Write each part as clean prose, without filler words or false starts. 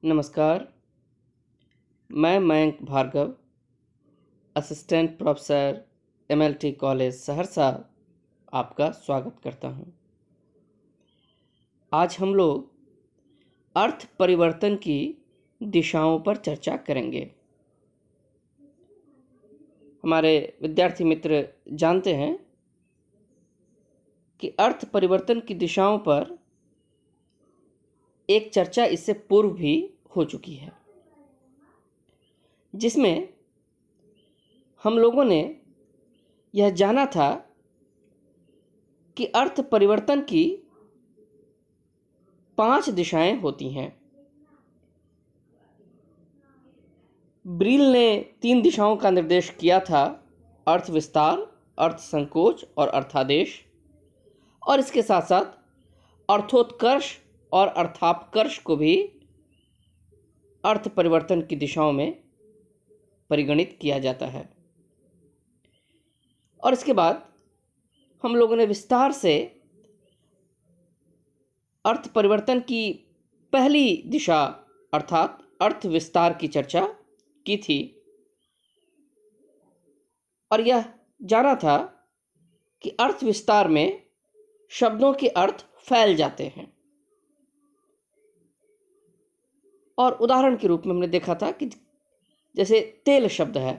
नमस्कार। मैं Mayank Bhargava, assistant professor MLT college Saharsa आपका स्वागत करता हूं। आज हम लोग अर्थ परिवर्तन की दिशाओं पर चर्चा करेंगे। हमारे विद्यार्थी मित्र जानते हैं कि अर्थ परिवर्तन की दिशाओं पर एक चर्चा इससे पूर्व भी हो चुकी है, जिसमें हम लोगों ने यह जाना था कि अर्थ परिवर्तन की 5 दिशाएं होती हैं। ब्रील ने 3 दिशाओं का निर्देश किया था: अर्थ विस्तार, अर्थ संकोच और अर्थादेश। और इसके साथ साथ अर्थोत्कर्ष और अर्थापकर्ष को भी अर्थ परिवर्तन की दिशाओं में परिगणित किया जाता है। और इसके बाद हम लोगों ने विस्तार से अर्थ परिवर्तन की पहली दिशा अर्थात अर्थ विस्तार की चर्चा की थी और यह जाना था कि अर्थ विस्तार में शब्दों के अर्थ फैल जाते हैं। और उदाहरण के रूप में हमने देखा था कि जैसे तेल शब्द है,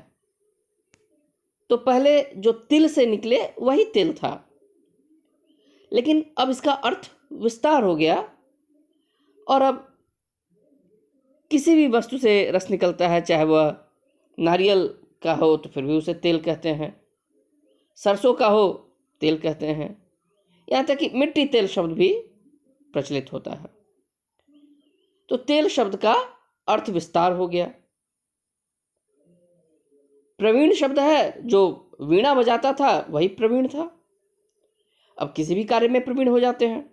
तो पहले जो तिल से निकले वही तेल था, लेकिन अब इसका अर्थ विस्तार हो गया और अब किसी भी वस्तु से रस निकलता है, चाहे वह नारियल का हो तो फिर भी उसे तेल कहते हैं, सरसों का हो तेल कहते हैं, यहाँ तक कि मिट्टी तेल शब्द भी प्रचलित होता है। तो तेल शब्द का अर्थ विस्तार हो गया। प्रवीण शब्द है, जो वीणा बजाता था वही प्रवीण था, अब किसी भी कार्य में प्रवीण हो जाते हैं।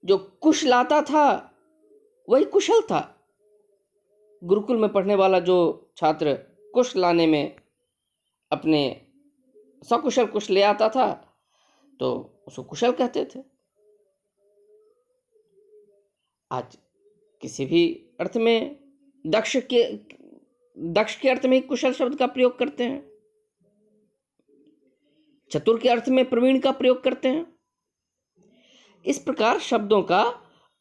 जो कुश लाता था वही कुशल था। गुरुकुल में पढ़ने वाला जो छात्र कुश लाने में अपने सकुशल कुश ले आता था तो उसको कुशल कहते थे। आज किसी भी अर्थ में दक्ष के अर्थ में कुशल शब्द का प्रयोग करते हैं, चतुर के अर्थ में प्रवीण का प्रयोग करते हैं। इस प्रकार शब्दों का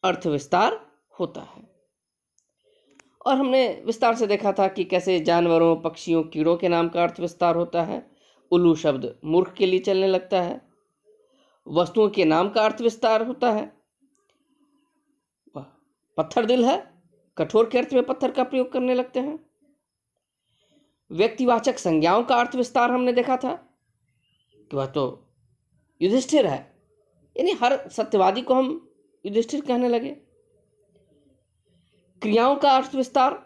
अर्थ विस्तार होता है। और हमने विस्तार से देखा था कि कैसे जानवरों, पक्षियों, कीड़ों के नाम का अर्थ विस्तार होता है। उल्लू शब्द मूर्ख के लिए चलने लगता है। वस्तुओं के नाम का अर्थ विस्तार होता है। पत्थर दिल है, कठोर के अर्थ में पत्थर का प्रयोग करने लगते हैं। व्यक्तिवाचक संज्ञाओं का अर्थ विस्तार हमने देखा था कि वह तो युधिष्ठिर है, यानी हर सत्यवादी को हम युधिष्ठिर कहने लगे। क्रियाओं का अर्थ विस्तार,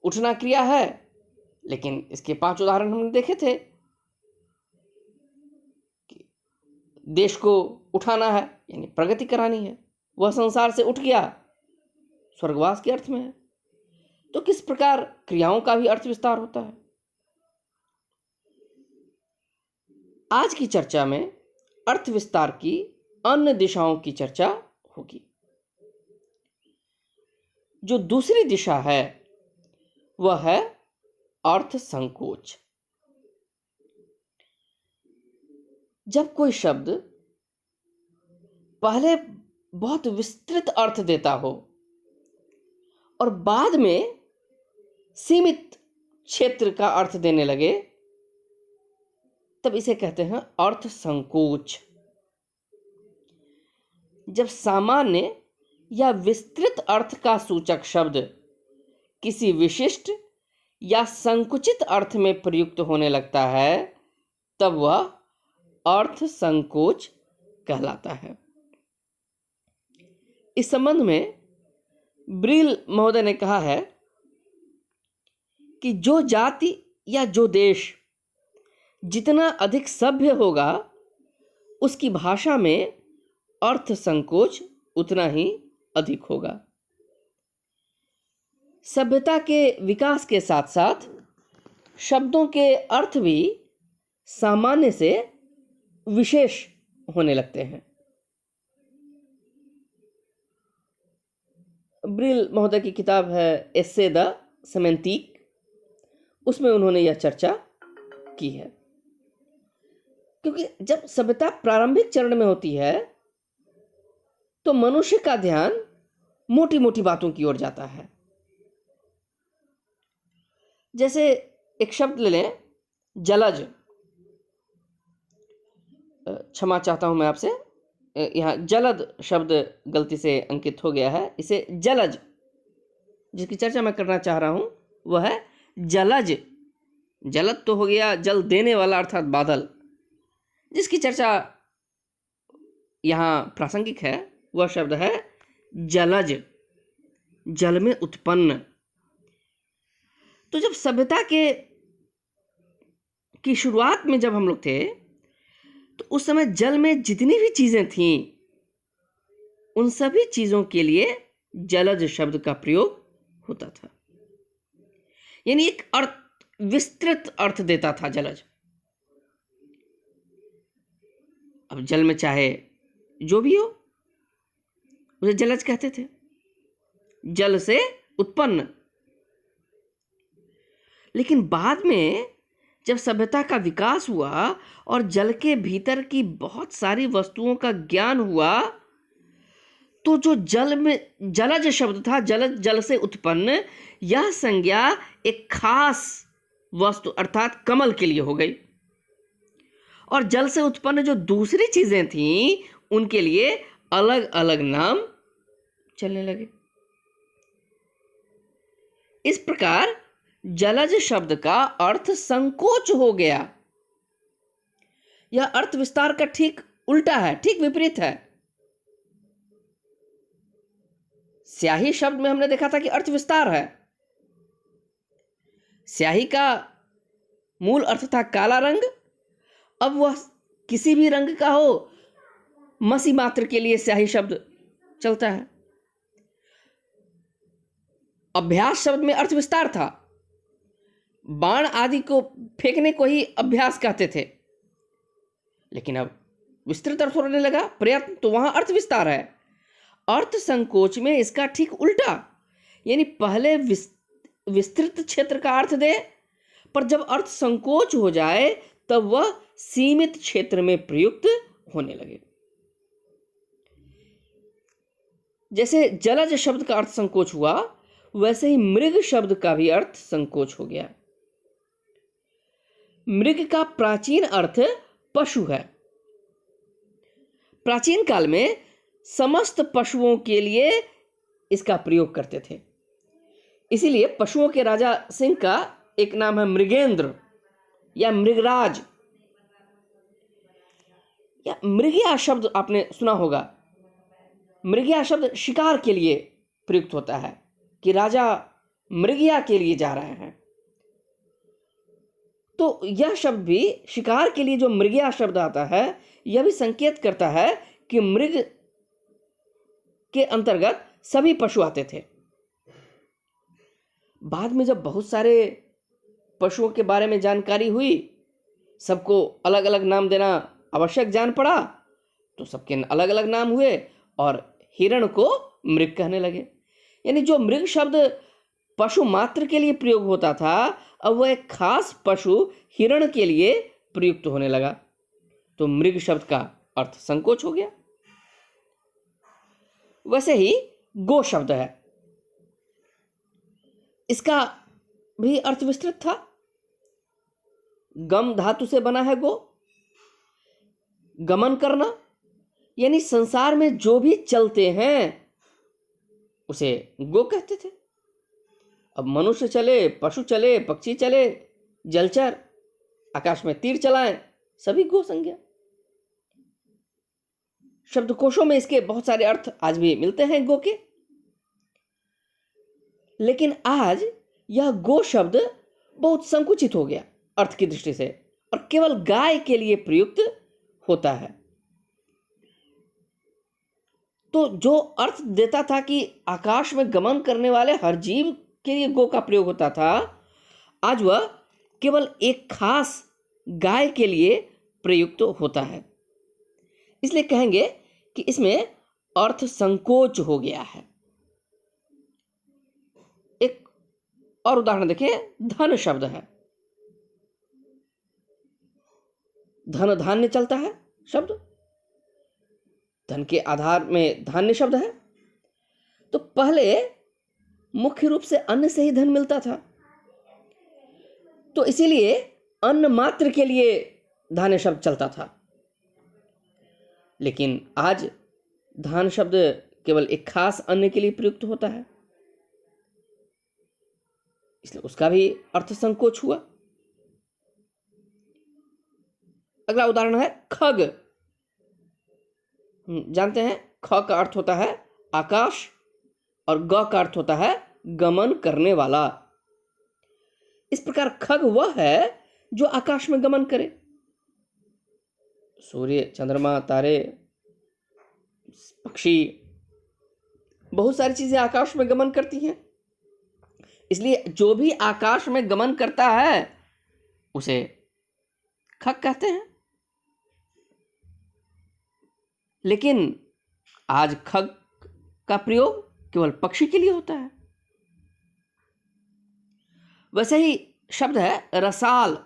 उठना क्रिया है, लेकिन इसके 5 उदाहरण हमने देखे थे कि देश को उठाना है यानी प्रगति करानी है, वह संसार से उठ गया, स्वर्गवास के अर्थ में है। तो किस प्रकार क्रियाओं का भी अर्थ विस्तार होता है। आज की चर्चा में अर्थ विस्तार की अन्य दिशाओं की चर्चा होगी। जो दूसरी दिशा है वह है अर्थ संकोच। जब कोई शब्द पहले बहुत विस्तृत अर्थ देता हो और बाद में सीमित क्षेत्र का अर्थ देने लगे, तब इसे कहते हैं अर्थ संकोच। जब सामान्य या विस्तृत अर्थ का सूचक शब्द किसी विशिष्ट या संकुचित अर्थ में प्रयुक्त होने लगता है, तब वह अर्थ संकोच कहलाता है। इस संबंध में ब्रील महोदय ने कहा है कि जो जाति या जो देश जितना अधिक सभ्य होगा, उसकी भाषा में अर्थ संकोच उतना ही अधिक होगा। सभ्यता के विकास के साथ साथ शब्दों के अर्थ भी सामान्य से विशेष होने लगते हैं। ब्रिल महोदय की किताब है एस्से द सेमेंटिक, उसमें उन्होंने यह चर्चा की है। क्योंकि जब सभ्यता प्रारंभिक चरण में होती है तो मनुष्य का ध्यान मोटी मोटी बातों की ओर जाता है। जैसे एक शब्द ले लें, जलज। क्षमा चाहता हूं मैं आपसे, यहाँ जलद शब्द गलती से अंकित हो गया है, इसे जलज, जिसकी चर्चा मैं करना चाह रहा हूं वह है जलज। जलद तो हो गया जल देने वाला अर्थात बादल, जिसकी चर्चा यहाँ प्रासंगिक है वह शब्द है जलज, जल में उत्पन्न। तो जब सभ्यता की शुरुआत में जब हम लोग थे तो उस समय जल में जितनी भी चीजें थीं उन सभी चीजों के लिए जलज शब्द का प्रयोग होता था। यानी एक अर्थ, विस्तृत अर्थ देता था जलज। अब जल में चाहे जो भी हो उसे जलज कहते थे, जल से उत्पन्न। लेकिन बाद में जब सभ्यता का विकास हुआ और जल के भीतर की बहुत सारी वस्तुओं का ज्ञान हुआ तो जो जल में जलज शब्द था, जलज, जल से उत्पन्न, यह संज्ञा एक खास वस्तु अर्थात कमल के लिए हो गई। और जल से उत्पन्न जो दूसरी चीजें थीं उनके लिए अलग अलग नाम चलने लगे। इस प्रकार जलज शब्द का अर्थ संकोच हो गया। यह अर्थ विस्तार का ठीक उल्टा है, ठीक विपरीत है। स्याही शब्द में हमने देखा था कि अर्थ विस्तार है। स्याही का मूल अर्थ था काला रंग, अब वह किसी भी रंग का हो, मसी मात्र के लिए स्याही शब्द चलता है। अभ्यास शब्द में अर्थ विस्तार था, बाण आदि को फेंकने को ही अभ्यास कहते थे, लेकिन अब विस्तृत अर्थ होने लगा, प्रयत्न, तो वहां अर्थ विस्तार है। अर्थ संकोच में इसका ठीक उल्टा, यानी पहले विस्तृत क्षेत्र का अर्थ दे, पर जब अर्थ संकोच हो जाए तब वह सीमित क्षेत्र में प्रयुक्त होने लगे। जैसे जलज शब्द का अर्थ संकोच हुआ, वैसे ही मृग शब्द का भी अर्थ संकोच हो गया। मृग का प्राचीन अर्थ पशु है। प्राचीन काल में समस्त पशुओं के लिए इसका प्रयोग करते थे। इसीलिए पशुओं के राजा सिंह का एक नाम है मृगेंद्र या मृगराज। या मृगिया शब्द आपने सुना होगा। मृगिया शब्द शिकार के लिए प्रयुक्त होता है कि राजा मृगिया के लिए जा रहे हैं। तो यह शब्द भी, शिकार के लिए जो मृगिया शब्द आता है, यह भी संकेत करता है कि मृग के अंतर्गत सभी पशु आते थे। बाद में जब बहुत सारे पशुओं के बारे में जानकारी हुई, सबको अलग अलग नाम देना आवश्यक जान पड़ा, तो सबके अलग अलग नाम हुए और हिरण को मृग कहने लगे। यानी जो मृग शब्द पशु मात्र के लिए प्रयोग होता था, अब वह एक खास पशु हिरण के लिए प्रयुक्त होने लगा, तो मृग शब्द का अर्थ संकोच हो गया। वैसे ही गो शब्द है, इसका भी अर्थ विस्तृत था। गम धातु से बना है गो, गमन करना, यानी संसार में जो भी चलते हैं उसे गो कहते थे। अब मनुष्य चले, पशु चले, पक्षी चले, जलचर, आकाश में तीर चलाएं, सभी गो संज्ञा। शब्दकोशों में इसके बहुत सारे अर्थ आज भी मिलते हैं गो के। लेकिन आज यह गो शब्द बहुत संकुचित हो गया अर्थ की दृष्टि से, और केवल गाय के लिए प्रयुक्त होता है। तो जो अर्थ देता था कि आकाश में गमन करने वाले हर जीव के लिए गो का प्रयोग होता था, आज वह केवल एक खास गाय के लिए प्रयुक्त होता है। इसलिए कहेंगे कि इसमें अर्थ संकोच हो गया है। और उदाहरण देखिए, धन शब्द है, धन धान्य चलता है शब्द, धन के आधार में धान्य शब्द है। तो पहले मुख्य रूप से अन्न से ही धन मिलता था, तो इसीलिए अन्न मात्र के लिए धान्य शब्द चलता था। लेकिन आज धान शब्द केवल एक खास अन्न के लिए प्रयुक्त होता है, इसलिए उसका भी अर्थ संकोच हुआ। अगला उदाहरण है खग। जानते हैं ख का अर्थ होता है आकाश और ग का अर्थ होता है गमन करने वाला। इस प्रकार खग वह है जो आकाश में गमन करे। सूर्य, चंद्रमा, तारे, पक्षी, बहुत सारी चीजें आकाश में गमन करती हैं, इसलिए जो भी आकाश में गमन करता है उसे खग कहते हैं। लेकिन आज खग का प्रयोग केवल पक्षी के लिए होता है। वैसे ही शब्द है रसाल।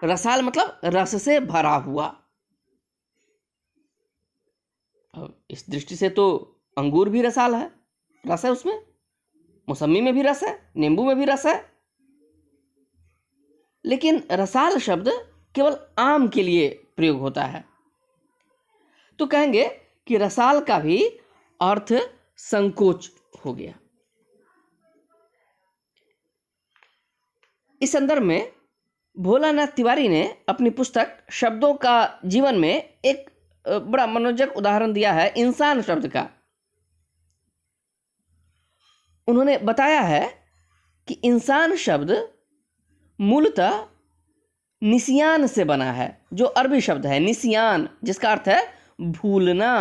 रसाल मतलब रस से भरा हुआ। अब इस दृष्टि से तो अंगूर भी रसाल है, रस है उसमें, मौसमी में भी रस है, नींबू में भी रस है। लेकिन रसाल शब्द केवल आम के लिए प्रयोग होता है, तो कहेंगे कि रसाल का भी अर्थ संकोच हो गया। इस संदर्भ में भोलानाथ तिवारी ने अपनी पुस्तक शब्दों का जीवन में एक बड़ा मनोरंजक उदाहरण दिया है इंसान शब्द का। उन्होंने बताया है कि इंसान शब्द मूलतः निसियान से बना है, जो अरबी शब्द है निसियान, जिसका अर्थ है भूलना।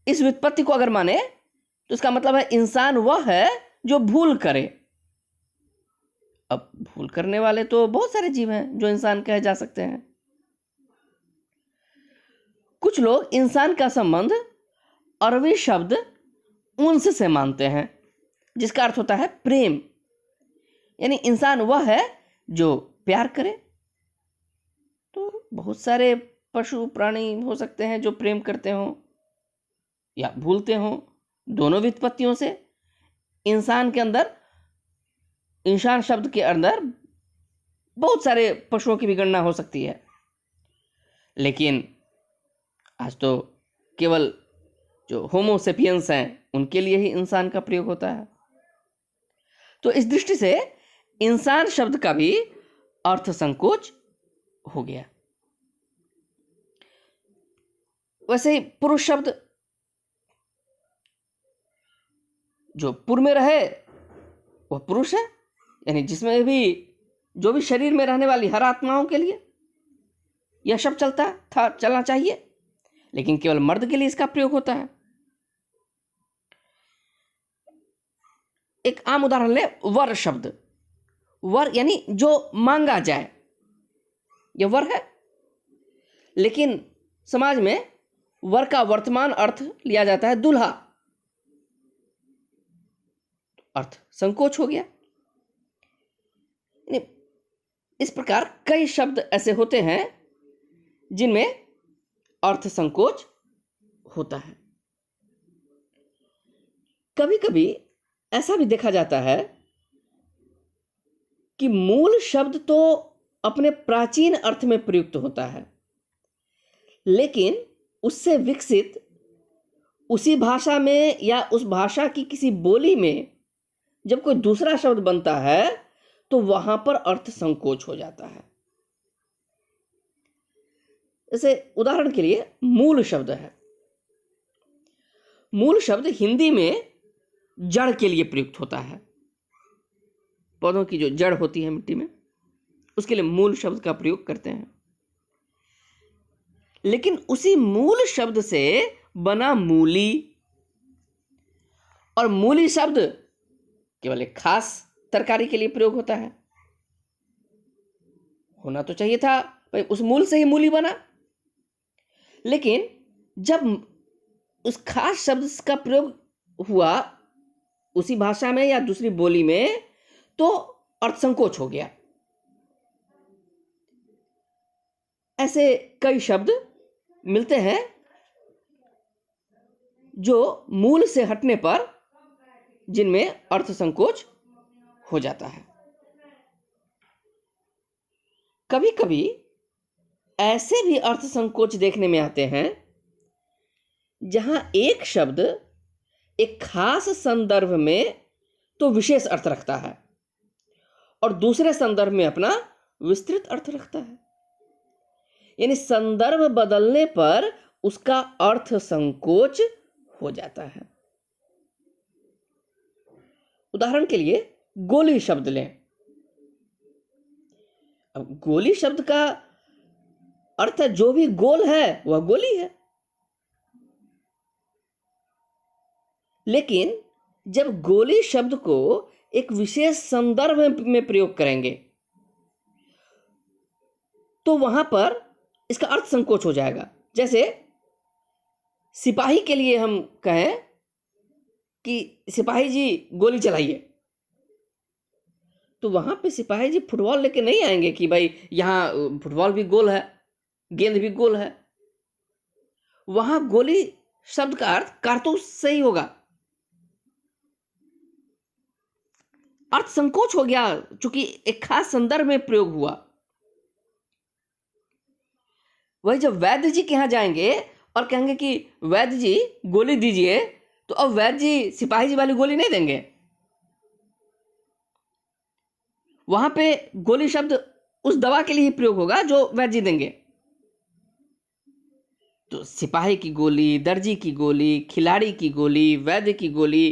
इस व्युत्पत्ति को अगर माने तो इसका मतलब है इंसान वह है जो भूल करे। अब भूल करने वाले तो बहुत सारे जीव हैं जो इंसान कहे जा सकते हैं। कुछ लोग इंसान का संबंध अरबी शब्द उन्स से मानते हैं, जिसका अर्थ होता है प्रेम, यानी इंसान वह है जो प्यार करे। तो बहुत सारे पशु प्राणी हो सकते हैं जो प्रेम करते हों या भूलते हों। दोनों व्युत्पत्तियों से इंसान के अंदर, इंसान शब्द के अंदर बहुत सारे पशुओं की भी गणना हो सकती है। लेकिन आज तो केवल जो होमोसेपियंस हैं उनके लिए ही इंसान का प्रयोग होता है। तो इस दृष्टि से इंसान शब्द का भी अर्थ संकोच हो गया। वैसे ही पुरुष शब्द, जो पुर में रहे वह पुरुष है, यानी जिसमें भी जो भी शरीर में रहने वाली हर आत्माओं के लिए यह शब्द चलना चाहिए, लेकिन केवल मर्द के लिए इसका प्रयोग होता है। एक आम उदाहरण ले, वर शब्द। वर यानी जो मांगा जाए, यह वर है। लेकिन समाज में वर का वर्तमान अर्थ लिया जाता है दूल्हा, अर्थ संकोच हो गया। इस प्रकार कई शब्द ऐसे होते हैं जिनमें अर्थ संकोच होता है। कभी कभी ऐसा भी देखा जाता है कि मूल शब्द तो अपने प्राचीन अर्थ में प्रयुक्त होता है, लेकिन उससे विकसित उसी भाषा में या उस भाषा की किसी बोली में जब कोई दूसरा शब्द बनता है तो वहां पर अर्थ संकोच हो जाता है। जैसे उदाहरण के लिए मूल शब्द है। मूल शब्द हिंदी में जड़ के लिए प्रयुक्त होता है। पौधों की जो जड़ होती है मिट्टी में, उसके लिए मूल शब्द का प्रयोग करते हैं। लेकिन उसी मूल शब्द से बना मूली, और मूली शब्द केवल एक खास तरकारी के लिए प्रयोग होता है। होना तो चाहिए था भाई उस मूल से ही मूली बना, लेकिन जब उस खास शब्द का प्रयोग हुआ उसी भाषा में या दूसरी बोली में, तो अर्थ संकोच हो गया। ऐसे कई शब्द मिलते हैं जो मूल से हटने पर जिनमें अर्थ संकोच हो जाता है। कभी कभी ऐसे भी अर्थ संकोच देखने में आते हैं जहां एक शब्द एक खास संदर्भ में तो विशेष अर्थ रखता है और दूसरे संदर्भ में अपना विस्तृत अर्थ रखता है। यानी संदर्भ बदलने पर उसका अर्थ संकोच हो जाता है। उदाहरण के लिए गोली शब्द लें। अब गोली शब्द का अर्थ है जो भी गोल है वह गोली है, लेकिन जब गोली शब्द को एक विशेष संदर्भ में प्रयोग करेंगे तो वहां पर इसका अर्थ संकोच हो जाएगा। जैसे सिपाही के लिए हम कहें कि सिपाही जी गोली चलाइए, तो वहां पे सिपाही जी फुटबॉल लेके नहीं आएंगे कि भाई यहां फुटबॉल भी गोल है, गेंद भी गोल है। वहां गोली शब्द का अर्थ कारतूस से ही होगा। अर्थ संकोच हो गया चूंकि एक खास संदर्भ में प्रयोग हुआ। वही जब वैद्य जी के यहां जाएंगे और कहेंगे कि वैद्य जी गोली दीजिए, तो अब वैद्य जी सिपाही जी वाली गोली नहीं देंगे। वहां पे गोली शब्द उस दवा के लिए ही प्रयोग होगा जो वैद्य जी देंगे। तो सिपाही की गोली, दर्जी की गोली, खिलाड़ी की गोली, वैद्य की गोली,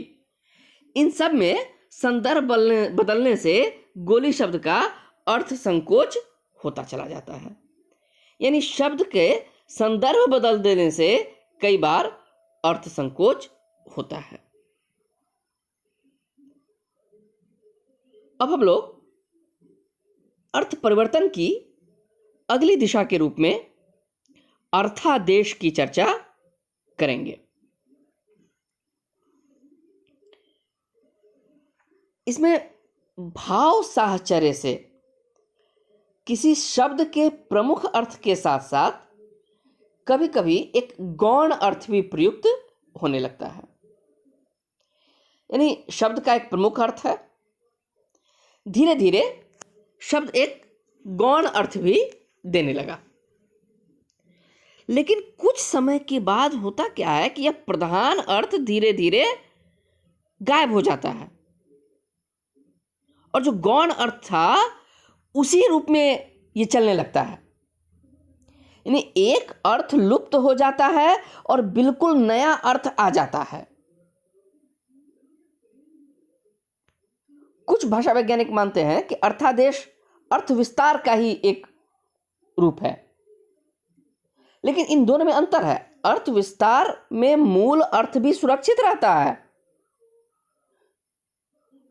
इन सब में संदर्भ बदलने से गोली शब्द का अर्थ संकोच होता चला जाता है। यानी शब्द के संदर्भ बदल देने से कई बार अर्थ संकोच होता है। अब हम लोग अर्थ परिवर्तन की अगली दिशा के रूप में अर्थादेश की चर्चा करेंगे। इसमें भाव साहचर्य से किसी शब्द के प्रमुख अर्थ के साथ साथ कभी कभी एक गौण अर्थ भी प्रयुक्त होने लगता है। यानी शब्द का एक प्रमुख अर्थ है, धीरे धीरे शब्द एक गौण अर्थ भी देने लगा। लेकिन कुछ समय के बाद होता क्या है कि यह प्रधान अर्थ धीरे धीरे गायब हो जाता है और जो गौण अर्थ था उसी रूप में यह चलने लगता है। यानी एक अर्थ लुप्त हो जाता है और बिल्कुल नया अर्थ आ जाता है। कुछ भाषा वैज्ञानिक मानते हैं कि अर्थादेश अर्थ विस्तार का ही एक रूप है, लेकिन इन दोनों में अंतर है। अर्थ विस्तार में मूल अर्थ भी सुरक्षित रहता है।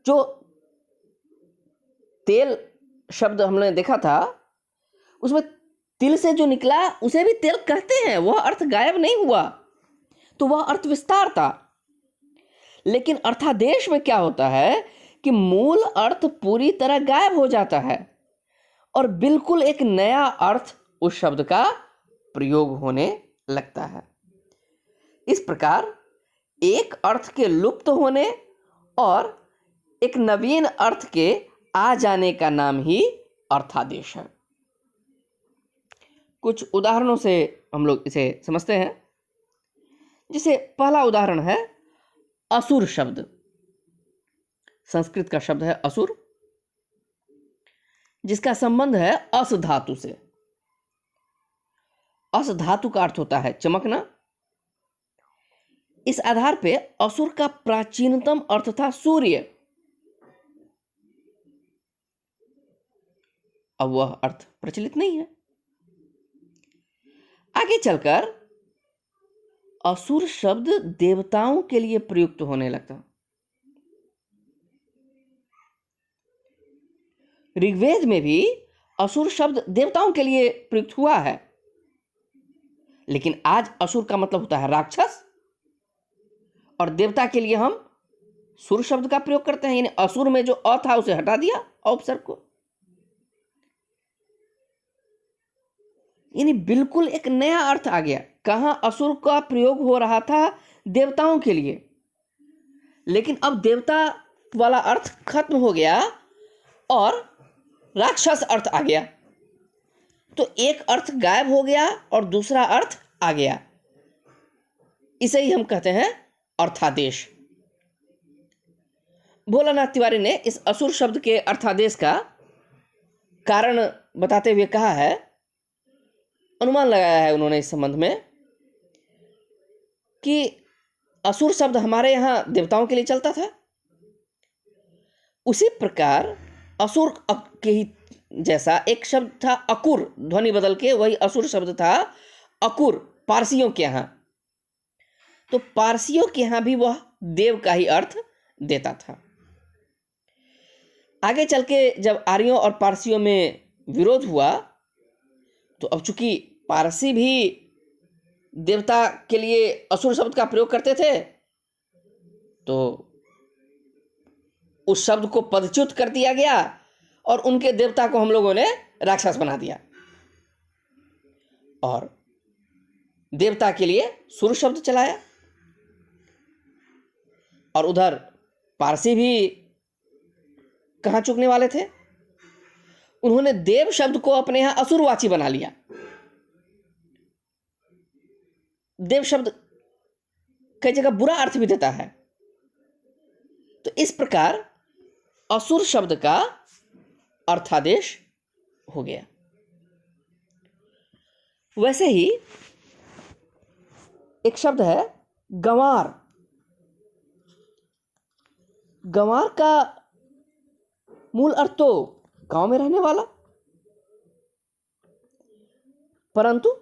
जो तेल शब्द हमने देखा था उसमें तिल से जो निकला उसे भी तेल कहते हैं, वह अर्थ गायब नहीं हुआ, तो वह अर्थ विस्तार था। लेकिन अर्थादेश में क्या होता है कि मूल अर्थ पूरी तरह गायब हो जाता है और बिल्कुल एक नया अर्थ उस शब्द का प्रयोग होने लगता है। इस प्रकार एक अर्थ के लुप्त होने और एक नवीन अर्थ के आ जाने का नाम ही अर्थादेश है। कुछ उदाहरणों से हम लोग इसे समझते हैं। जैसे पहला उदाहरण है असुर शब्द। संस्कृत का शब्द है असुर, जिसका संबंध है अस धातु से। अस धातु का अर्थ होता है चमकना। इस आधार पे असुर का प्राचीनतम अर्थ था सूर्य। अब वह अर्थ प्रचलित नहीं है। आगे चलकर असुर शब्द देवताओं के लिए प्रयुक्त होने लगता। ऋग्वेद में भी असुर शब्द देवताओं के लिए प्रयुक्त हुआ है, लेकिन आज असुर का मतलब होता है राक्षस और देवता के लिए हम सुर शब्द का प्रयोग करते हैं, यानी असुर में जो अ था उसे हटा दिया औपसर्ग को, यानी बिल्कुल एक नया अर्थ आ गया। कहां असुर का प्रयोग हो रहा था देवताओं के लिए, लेकिन अब देवता वाला अर्थ खत्म हो गया और राक्षस अर्थ आ गया। तो एक अर्थ गायब हो गया और दूसरा अर्थ आ गया। इसे ही हम कहते हैं अर्थादेश। भोलानाथ तिवारी ने इस असुर शब्द के अर्थादेश का कारण बताते हुए कहा है, अनुमान लगाया है उन्होंने इस संबंध में, कि असुर शब्द हमारे यहां देवताओं के लिए चलता था, उसी प्रकार असुर के ही जैसा एक शब्द था अकुर, ध्वनि बदल के वही असुर शब्द था अकुर पारसियों के यहां। तो पारसियों के यहां भी वह देव का ही अर्थ देता था। आगे चल के जब आर्यों और पारसियों में विरोध हुआ, तो अब चूंकि पारसी भी देवता के लिए असुर शब्द का प्रयोग करते थे, तो उस शब्द को पदच्युत कर दिया गया और उनके देवता को हम लोगों ने राक्षस बना दिया, और देवता के लिए सुर शब्द चलाया। और उधर पारसी भी कहां चूकने वाले थे, उन्होंने देव शब्द को अपने यहां असुरवाची बना लिया। देव शब्द कई जगह बुरा अर्थ भी देता है। तो इस प्रकार असुर शब्द का अर्थादेश हो गया। वैसे ही एक शब्द है गंवार। गंवार का मूल अर्थ तो गांव में रहने वाला, परंतु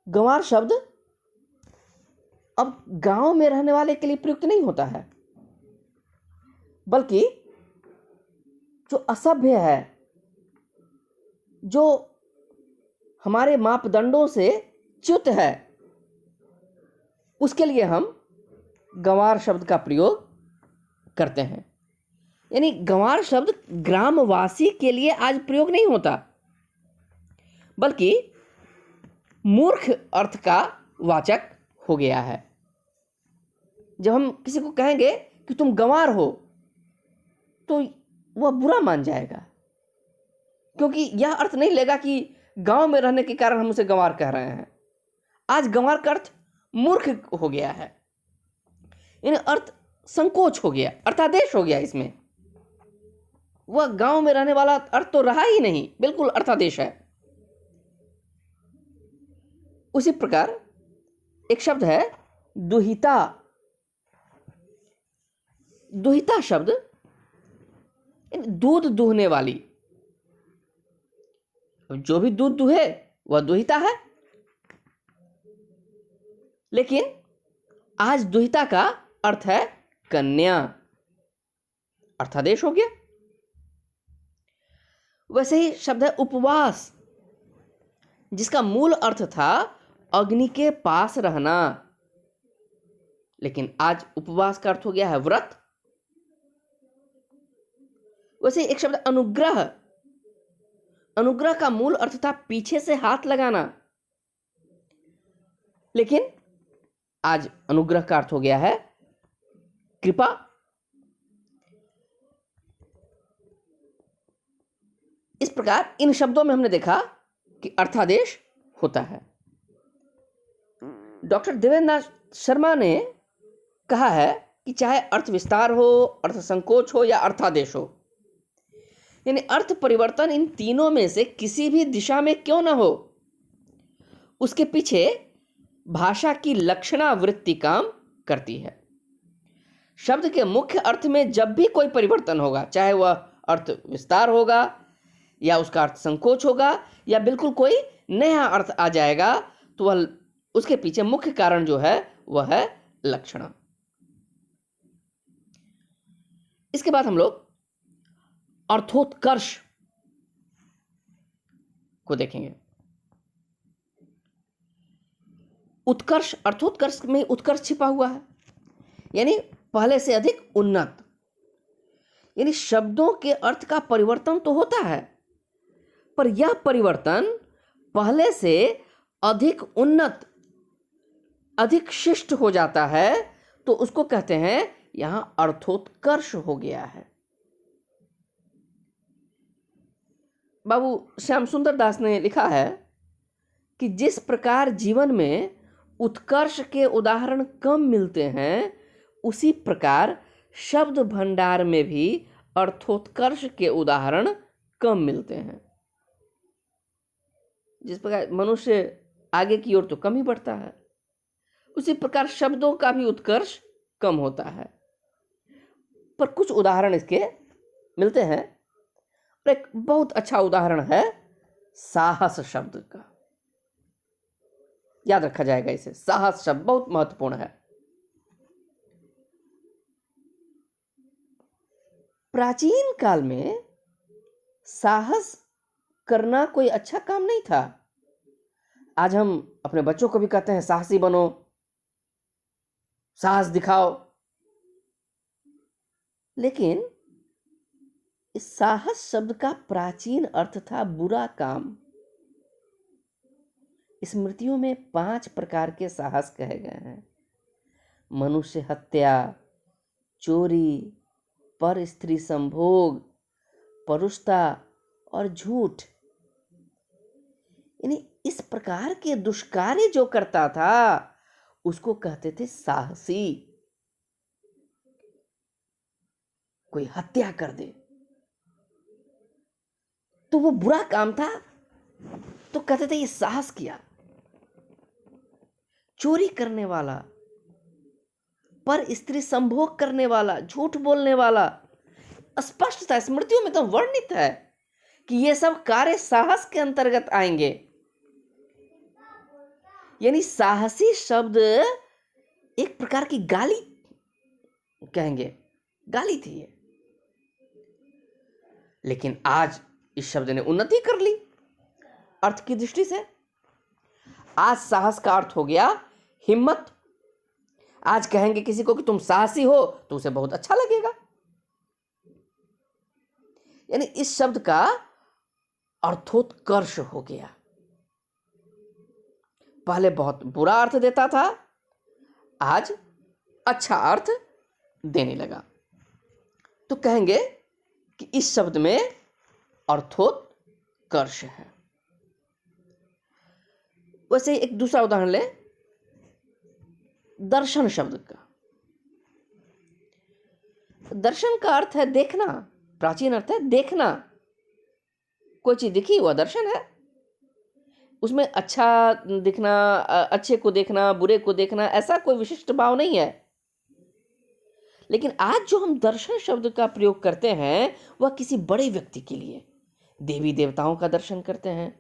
गंवार शब्द अब गांव में रहने वाले के लिए प्रयुक्त नहीं होता है, बल्कि जो असभ्य है, जो हमारे मापदंडों से च्युत है, उसके लिए हम गंवार शब्द का प्रयोग करते हैं। यानी गंवार शब्द ग्रामवासी के लिए आज प्रयोग नहीं होता, बल्कि मूर्ख अर्थ का वाचक हो गया है। जब हम किसी को कहेंगे कि तुम गंवार हो, तो वह बुरा मान जाएगा, क्योंकि यह अर्थ नहीं लेगा कि गांव में रहने के कारण हम उसे गंवार कह रहे हैं। आज गंवार का अर्थ मूर्ख हो गया है, यानी अर्थ संकोच हो गया, अर्थादेश हो गया। इसमें वह गांव में रहने वाला अर्थ तो रहा ही नहीं, बिल्कुल अर्थादेश है। उसी प्रकार एक शब्द है दुहिता। दुहिता शब्द दूध दूहने वाली, जो भी दूध दूहे वह दुहिता है। लेकिन आज दुहिता का अर्थ है कन्या, अर्थादेश हो गया। वैसे ही शब्द है उपवास, जिसका मूल अर्थ था अग्नि के पास रहना, लेकिन आज उपवास का अर्थ हो गया है व्रत। वैसे एक शब्द अनुग्रह। अनुग्रह का मूल अर्थ था पीछे से हाथ लगाना, लेकिन आज अनुग्रह का अर्थ हो गया है कृपा। इस प्रकार इन शब्दों में हमने देखा कि अर्थादेश होता है। डॉक्टर देवेंद्र नाथ शर्मा ने कहा है कि चाहे अर्थ विस्तार हो, अर्थ संकोच हो या अर्थादेश हो, यानी अर्थ परिवर्तन इन तीनों में से किसी भी दिशा में क्यों ना हो, उसके पीछे भाषा की लक्षणा वृत्ति काम करती है। शब्द के मुख्य अर्थ में जब भी कोई परिवर्तन होगा, चाहे वह अर्थ विस्तार होगा या उसका अर्थ संकोच होगा या बिल्कुल कोई नया अर्थ आ जाएगा, तो वह उसके पीछे मुख्य कारण जो है वह है लक्षणा। इसके बाद हम लोग अर्थोत्कर्ष को देखेंगे। उत्कर्ष, अर्थोत्कर्ष में उत्कर्ष छिपा हुआ है, यानी पहले से अधिक उन्नत। यानी शब्दों के अर्थ का परिवर्तन तो होता है, पर यह परिवर्तन पहले से अधिक उन्नत, अधिक शिष्ट हो जाता है, तो उसको कहते हैं यहां अर्थोत्कर्ष हो गया है। बाबू श्याम सुंदर दास ने लिखा है कि जिस प्रकार जीवन में उत्कर्ष के उदाहरण कम मिलते हैं, उसी प्रकार शब्द भंडार में भी अर्थोत्कर्ष के उदाहरण कम मिलते हैं। जिस प्रकार मनुष्य आगे की ओर तो कम ही बढ़ता है, उसी प्रकार शब्दों का भी उत्कर्ष कम होता है। पर कुछ उदाहरण इसके मिलते हैं। और एक बहुत अच्छा उदाहरण है साहस शब्द का। याद रखा जाएगा इसे, साहस शब्द बहुत महत्वपूर्ण है। प्राचीन काल में साहस करना कोई अच्छा काम नहीं था। आज हम अपने बच्चों को भी कहते हैं साहसी बनो, साहस दिखाओ, लेकिन इस साहस शब्द का प्राचीन अर्थ था बुरा काम। स्मृतियों में 5 प्रकार के साहस कहे गए हैं: मनुष्य हत्या, चोरी, पर स्त्री संभोग, परुषता और झूठ। यानी इस प्रकार के दुष्कार्य जो करता था उसको कहते थे साहसी। कोई हत्या कर दे तो वो बुरा काम था, तो कहते थे ये साहस किया। चोरी करने वाला, पर स्त्री संभोग करने वाला, झूठ बोलने वाला, स्पष्ट था, स्मृतियों में तो वर्णित है कि ये सब कार्य साहस के अंतर्गत आएंगे। यानी साहसी शब्द एक प्रकार की गाली कहेंगे, गाली थी ये। लेकिन आज इस शब्द ने उन्नति कर ली अर्थ की दृष्टि से। आज साहस का अर्थ हो गया हिम्मत। आज कहेंगे किसी को कि तुम साहसी हो तो उसे बहुत अच्छा लगेगा। यानी इस शब्द का अर्थोत्कर्ष हो गया। पहले बहुत बुरा अर्थ देता था, आज अच्छा अर्थ देने लगा। तो कहेंगे कि इस शब्द में अर्थोत्कर्ष है। वैसे एक दूसरा उदाहरण ले, दर्शन शब्द का। दर्शन का अर्थ है देखना, प्राचीन अर्थ है देखना। कोई चीज दिखी वह दर्शन है। उसमें अच्छा दिखना, अच्छे को देखना, बुरे को देखना, ऐसा कोई विशिष्ट भाव नहीं है। लेकिन आज जो हम दर्शन शब्द का प्रयोग करते हैं वह किसी बड़े व्यक्ति के लिए, देवी देवताओं का दर्शन करते हैं,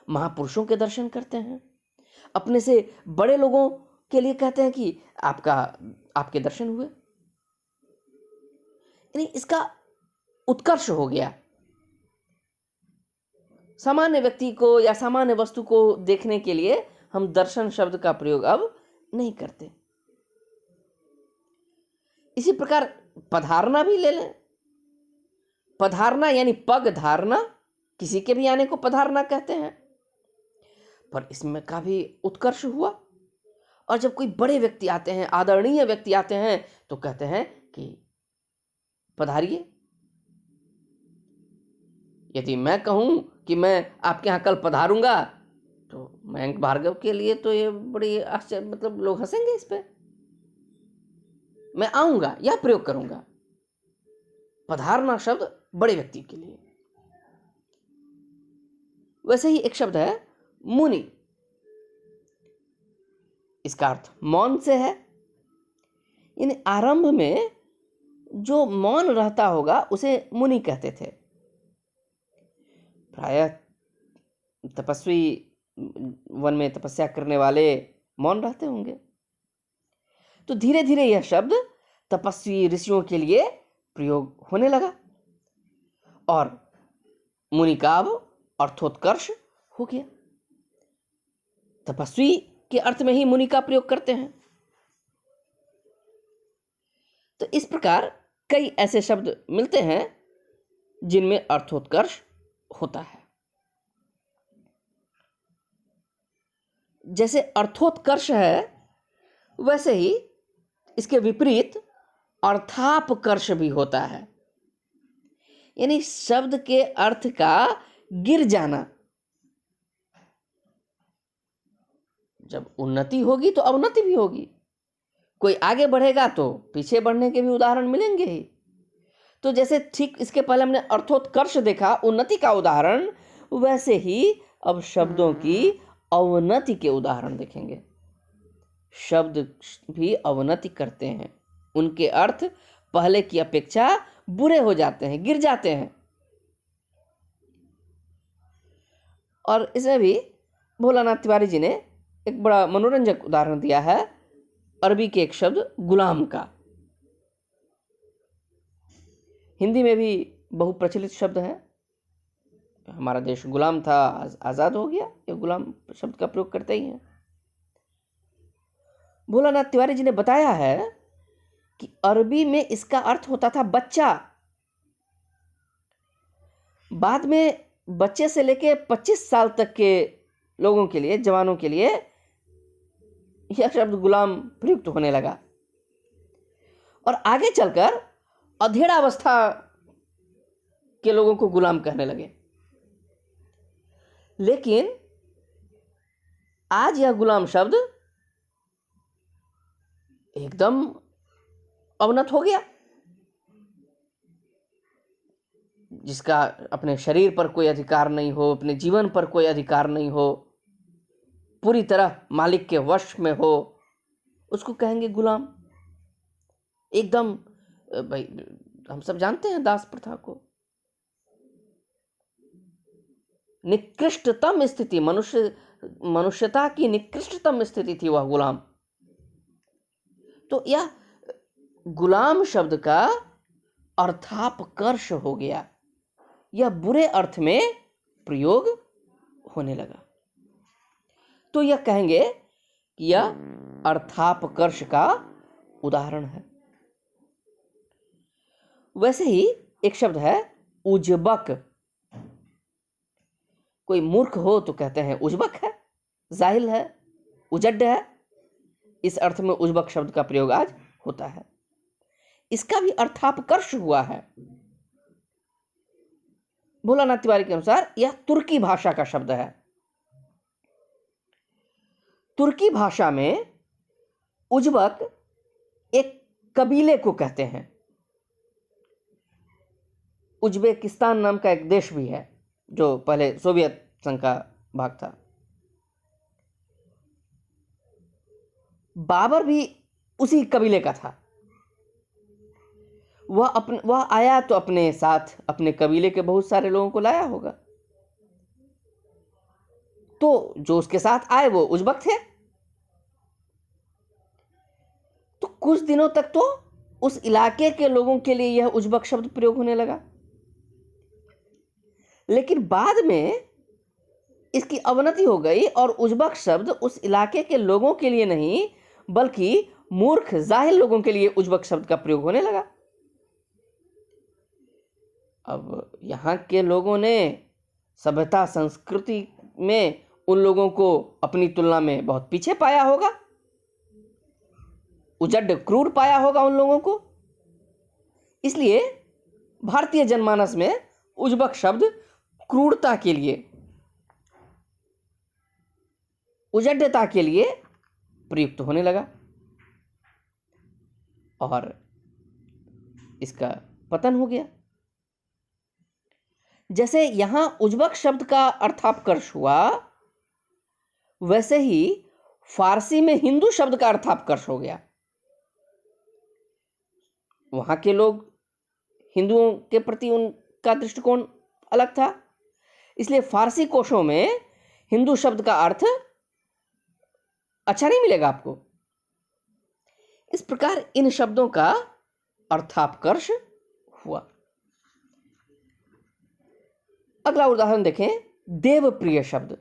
महापुरुषों के दर्शन करते हैं, अपने से बड़े लोगों के लिए कहते हैं कि आपके दर्शन हुए। यानी इसका उत्कर्ष हो गया। सामान्य व्यक्ति को या सामान्य वस्तु को देखने के लिए हम दर्शन शब्द का प्रयोग अब नहीं करते। इसी प्रकार पधारना भी ले लें। पधारना यानी पग धारना, किसी के भी आने को पधारना कहते हैं, पर इसमें का भी उत्कर्ष हुआ। और जब कोई बड़े व्यक्ति आते हैं, आदरणीय व्यक्ति आते हैं, तो कहते हैं कि पधारिए। यदि मैं कहूं कि मैं आपके यहां कल पधारूंगा तो मयंक भार्गव के लिए तो ये बड़ी आश्चर्य, मतलब लोग हंसेंगे इस पे। मैं आऊंगा या प्रयोग करूंगा। पधारना शब्द बड़े व्यक्ति के लिए। वैसे ही एक शब्द है मुनि। इसका अर्थ मौन से है। यानी आरंभ में जो मौन रहता होगा उसे मुनि कहते थे। प्रायः तपस्वी, वन में तपस्या करने वाले मौन रहते होंगे। तो धीरे धीरे यह शब्द तपस्वी ऋषियों के लिए प्रयोग होने लगा और मुनि का अब अर्थोत्कर्ष हो गया। तपस्वी के अर्थ में ही मुनि का प्रयोग करते हैं। इस प्रकार कई ऐसे शब्द मिलते हैं जिनमें अर्थोत्कर्ष होता है। जैसे अर्थोत्कर्ष है, वैसे ही इसके विपरीत अर्थापकर्ष भी होता है, यानी शब्द के अर्थ का गिर जाना। जब उन्नति होगी तो अवनति भी होगी, कोई आगे बढ़ेगा तो पीछे बढ़ने के भी उदाहरण मिलेंगे ही। तो जैसे ठीक इसके पहले हमने अर्थोत्कर्ष देखा, उन्नति का उदाहरण, वैसे ही अब शब्दों की अवनति के उदाहरण देखेंगे। शब्द भी अवनति करते हैं, उनके अर्थ पहले की अपेक्षा बुरे हो जाते हैं, गिर जाते हैं। और इसमें भी भोलानाथ तिवारी जी ने एक बड़ा मनोरंजक उदाहरण दिया है, अरबी के एक शब्द गुलाम का। हिंदी में भी बहुप्रचलित शब्द है। हमारा देश गुलाम था, आज़ाद हो गया, ये गुलाम शब्द का प्रयोग करते ही हैं। भोलानाथ तिवारी जी ने बताया है कि अरबी में इसका अर्थ होता था बच्चा। बाद में बच्चे से लेके 25 साल तक के लोगों के लिए, जवानों के लिए यह शब्द गुलाम प्रयुक्त होने लगा, और आगे चलकर अधेड़ावस्था के लोगों को गुलाम कहने लगे। लेकिन आज यह गुलाम शब्द एकदम अवनत हो गया। जिसका अपने शरीर पर कोई अधिकार नहीं हो, अपने जीवन पर कोई अधिकार नहीं हो, पूरी तरह मालिक के वश में हो, उसको कहेंगे गुलाम। एकदम भाई, हम सब जानते हैं दास प्रथा को। निकृष्टतम स्थिति, मनुष्यता की निकृष्टतम स्थिति थी वह गुलाम। तो यह गुलाम शब्द का अर्थापकर्ष हो गया, यह बुरे अर्थ में प्रयोग होने लगा। तो यह कहेंगे कि यह अर्थापकर्ष का उदाहरण है। वैसे ही एक शब्द है उजबक। कोई मूर्ख हो तो कहते हैं उजबक है, जाहिल है, उजड्ड है। इस अर्थ में उजबक शब्द का प्रयोग आज होता है। इसका भी अर्थापकर्ष हुआ है। भोलानाथ तिवारी के अनुसार यह तुर्की भाषा का शब्द है। तुर्की भाषा में उजबक एक कबीले को कहते हैं। उज्बेकिस्तान नाम का एक देश भी है जो पहले सोवियत संघ का भाग था। बाबर भी उसी कबीले का था। वह आया तो अपने साथ अपने कबीले के बहुत सारे लोगों को लाया होगा। तो जो उसके साथ आए वो उज्बक थे। तो कुछ दिनों तक तो उस इलाके के लोगों के लिए यह उज्बक शब्द प्रयोग होने लगा। लेकिन बाद में इसकी अवनति हो गई और उज्बक शब्द उस इलाके के लोगों के लिए नहीं बल्कि मूर्ख जाहिल लोगों के लिए उज्बक शब्द का प्रयोग होने लगा। अब यहाँ के लोगों ने सभ्यता संस्कृति में उन लोगों को अपनी तुलना में बहुत पीछे पाया होगा, उजड्ड क्रूर पाया होगा उन लोगों को। इसलिए भारतीय जनमानस में उज्बक शब्द क्रूरता के लिए, उजड्डता के लिए प्रयुक्त होने लगा और इसका पतन हो गया। जैसे यहां उज्बक शब्द का अर्थापकर्ष हुआ, वैसे ही फारसी में हिंदू शब्द का अर्थापकर्ष हो गया। वहां के लोग, हिंदुओं के प्रति उनका दृष्टिकोण अलग था, इसलिए फारसी कोशों में हिंदू शब्द का अर्थ अच्छा नहीं मिलेगा आपको। इस प्रकार इन शब्दों का अर्थापकर्ष हुआ। अगला उदाहरण देखें, देवप्रिय शब्द।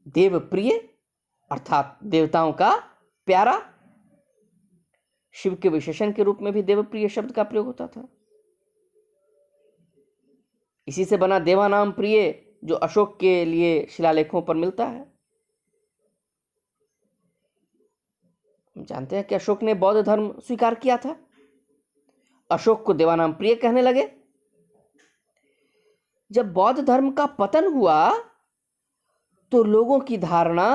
देवप्रिय अर्थात देवताओं का प्यारा। शिव के विशेषण के रूप में भी देवप्रिय शब्द का प्रयोग होता था। इसी से बना देवानाम प्रिय जो अशोक के लिए शिलालेखों पर मिलता है। हम जानते हैं कि अशोक ने बौद्ध धर्म स्वीकार किया था। अशोक को देवानाम प्रिय कहने लगे। जब बौद्ध धर्म का पतन हुआ तो लोगों की धारणा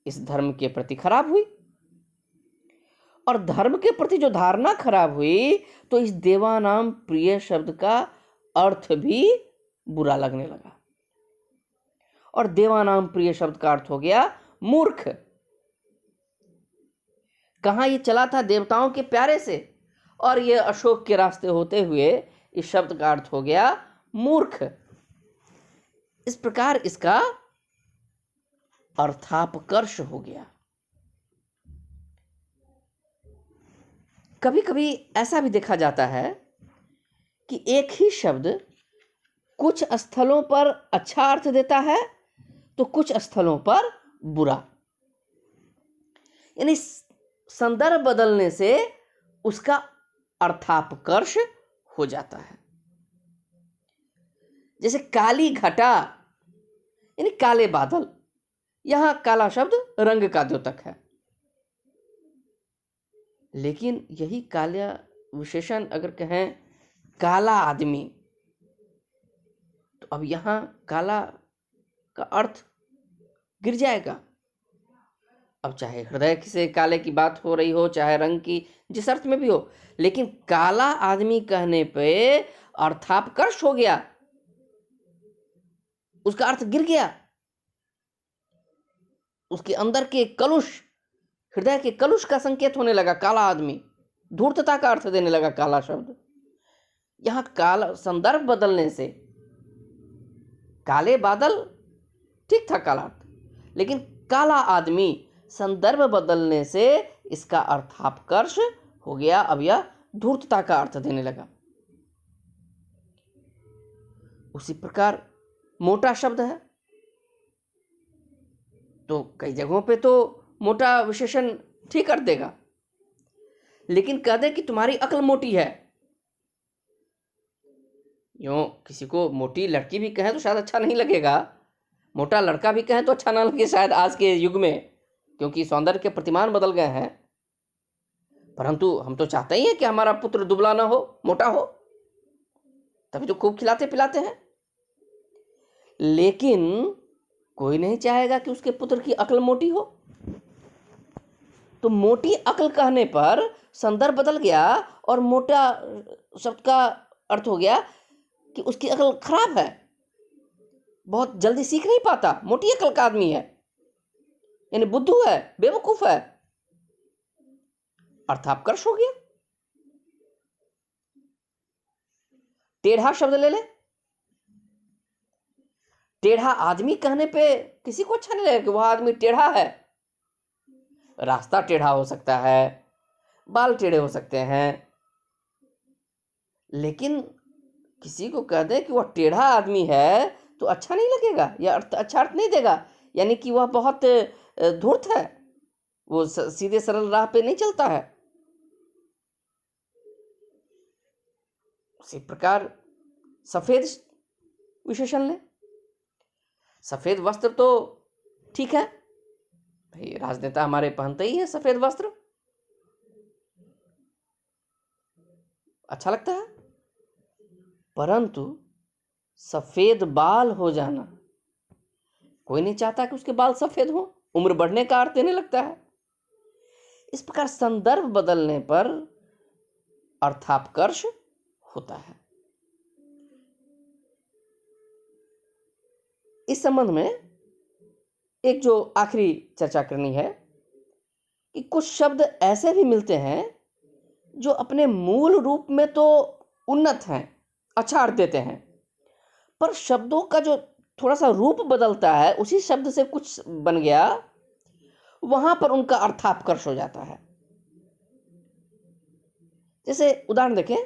इस धर्म के प्रति खराब हुई, और धर्म के प्रति जो धारणा खराब हुई तो इस देवानाम प्रिय शब्द का अर्थ भी बुरा लगने लगा, और देवानाम प्रिय शब्द का अर्थ हो गया मूर्ख। कहां ये चला था देवताओं के प्यारे से, और ये अशोक के रास्ते होते हुए इस शब्द का अर्थ हो गया मूर्ख। इस प्रकार इसका अर्थापकर्ष हो गया। कभी कभी ऐसा भी देखा जाता है कि एक ही शब्द कुछ स्थलों पर अच्छा अर्थ देता है तो कुछ स्थलों पर बुरा, यानी संदर्भ बदलने से उसका अर्थापकर्ष हो जाता है। जैसे काली घटा यानी काले बादल, यहां काला शब्द रंग का द्योतक है, लेकिन यही काला विशेषण अगर कहें काला आदमी, तो अब यहां काला का अर्थ गिर जाएगा। अब चाहे हृदय से काले की बात हो रही हो, चाहे रंग की, जिस अर्थ में भी हो, लेकिन काला आदमी कहने पे अर्थापकर्ष हो गया, उसका अर्थ गिर गया। उसके अंदर के कलुष, हृदय के कलुष का संकेत होने लगा काला आदमी, धूर्तता का अर्थ देने लगा काला शब्द। यहां काला संदर्भ बदलने से काले बादल ठीक था काला अर्थ, लेकिन काला आदमी संदर्भ बदलने से इसका अर्थापकर्ष हो गया। अब यह धूर्तता का अर्थ देने लगा। उसी प्रकार मोटा शब्द है, तो कई जगहों पे तो मोटा विशेषण ठीक कर देगा, लेकिन कह दे कि तुम्हारी अक्ल मोटी है, यूं किसी को मोटी लड़की भी कहे तो शायद अच्छा नहीं लगेगा, मोटा लड़का भी कहे तो अच्छा ना लगे शायद आज के युग में, क्योंकि सौंदर्य के प्रतिमान बदल गए हैं। परंतु हम तो चाहते ही हैं कि हमारा पुत्र दुबला ना हो, मोटा हो, तभी तो खूब खिलाते पिलाते हैं। लेकिन कोई नहीं चाहेगा कि उसके पुत्र की अक्ल मोटी हो। तो मोटी अक्ल कहने पर संदर्भ बदल गया, और मोटा शब्द का अर्थ हो गया कि उसकी अक्ल खराब है, बहुत जल्दी सीख नहीं पाता, मोटी अक्ल का आदमी है, यानी बुद्धू है, बेवकूफ है। अर्थापकर्ष हो गया। टेढ़ा शब्द ले ले, टेढ़ा आदमी कहने पे किसी को अच्छा नहीं लगेगा कि वह आदमी टेढ़ा है। रास्ता टेढ़ा हो सकता है, बाल टेढ़े हो सकते हैं, लेकिन किसी को कह दे कि वह टेढ़ा आदमी है तो अच्छा नहीं लगेगा, यह अच्छा अर्थ नहीं देगा, यानी कि वह बहुत धूर्त है, वो सीधे सरल राह पे नहीं चलता है। उसी प्रकार सफेद विशेषण ले, सफेद वस्त्र तो ठीक है भाई, राजनेता हमारे पहनते ही है सफेद वस्त्र, अच्छा लगता है, परंतु सफेद बाल हो जाना, कोई नहीं चाहता कि उसके बाल सफेद हो, उम्र बढ़ने का अर्थ देने लगता है। इस प्रकार संदर्भ बदलने पर अर्थापकर्ष होता है। इस संबंध में एक जो आखिरी चर्चा करनी है कि कुछ शब्द ऐसे भी मिलते हैं जो अपने मूल रूप में तो उन्नत हैं, अच्छा अर्थ देते हैं, पर शब्दों का जो थोड़ा सा रूप बदलता है, उसी शब्द से कुछ बन गया, वहां पर उनका अर्थापकर्ष हो जाता है। जैसे उदाहरण देखें,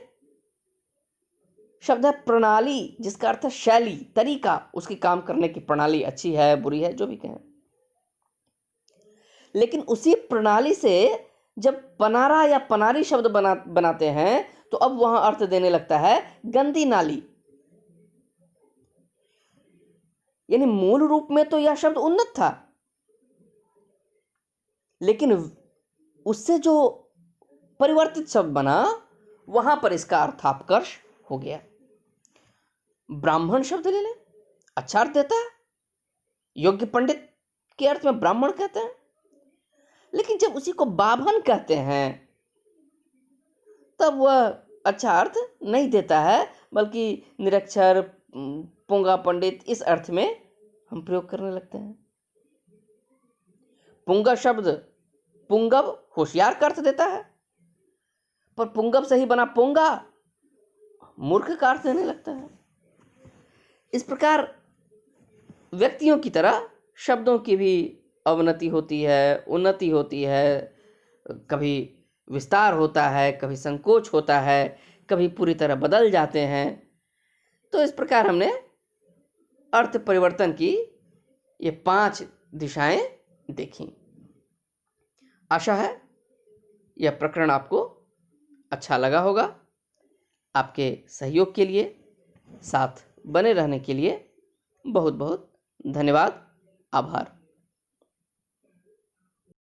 शब्द है प्रणाली, जिसका अर्थ है शैली, तरीका, उसकी काम करने की प्रणाली अच्छी है, बुरी है, जो भी कहें, लेकिन उसी प्रणाली से जब पनारा या पनारी शब्द बनाते हैं तो अब वहां अर्थ देने लगता है गंदी नाली। यानी मूल रूप में तो यह शब्द उन्नत था, लेकिन उससे जो परिवर्तित शब्द बना वहां पर इसका अर्थापकर्ष हो गया। ब्राह्मण शब्द ले लें, अच्छा अर्थ देता है, योग्य पंडित के अर्थ में ब्राह्मण कहते हैं, लेकिन जब उसी को बाभन कहते हैं तब वह अच्छा अर्थ नहीं देता है, बल्कि निरक्षर, पुंगा पंडित, इस अर्थ में हम प्रयोग करने लगते हैं। पुंगा शब्द पुंगव, होशियार का अर्थ देता है, पर पुंगव से ही बना पुंगा मूर्ख का अर्थ देने लगता है। इस प्रकार व्यक्तियों की तरह शब्दों की भी अवनति होती है, उन्नति होती है, कभी विस्तार होता है, कभी संकोच होता है, कभी पूरी तरह बदल जाते हैं। तो इस प्रकार हमने अर्थ परिवर्तन की ये 5 दिशाएं देखी। आशा है यह प्रकरण आपको अच्छा लगा होगा। आपके सहयोग के लिए, साथ बने रहने के लिए बहुत बहुत धन्यवाद, आभार।